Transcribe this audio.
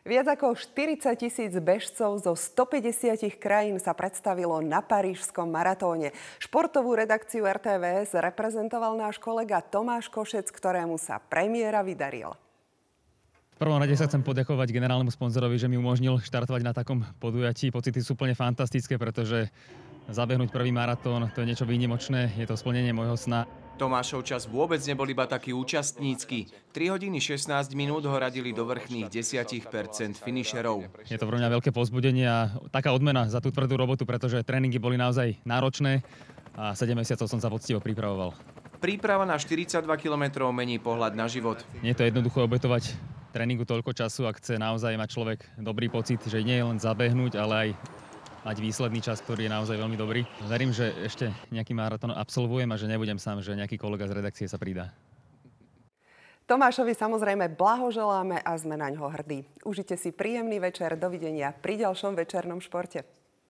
Viac ako 40 000 bežcov zo 150 krajín sa predstavilo na parížskom maratóne. Športovú redakciu RTVS reprezentoval náš kolega Tomáš Košec, ktorému sa premiéra vydarila. V prvom rade sa chcem poďakovať generálnemu sponzorovi, že mi umožnil štartovať na takom podujatí. Pocity sú úplne fantastické, pretože zabehnúť prvý maratón, to je niečo výnimočné, je to splnenie môjho sna. Tomášov čas vôbec nebol iba taký účastnícky. 3 hodiny 16 minút ho radili do vrchných 10% finišerov. Je to pre mňa veľké povzbudenie a taká odmena za tú tvrdú robotu, pretože tréningy boli naozaj náročné a 7 mesiacov som sa poctivo pripravoval. Príprava na 42 kilometrov mení pohľad na život. Nie je to jednoducho obetovať tréningu toľko času, ak chce naozaj mať človek dobrý pocit, že nie je len zabehnúť, ale aj mať výsledný čas, ktorý je naozaj veľmi dobrý. Verím, že ešte nejaký maratón absolvujem a že nebudem sám, že nejaký kolega z redakcie sa pridá. Tomášovi samozrejme blahoželáme a sme naňho hrdí. Užite si príjemný večer, dovidenia pri ďalšom večernom športe.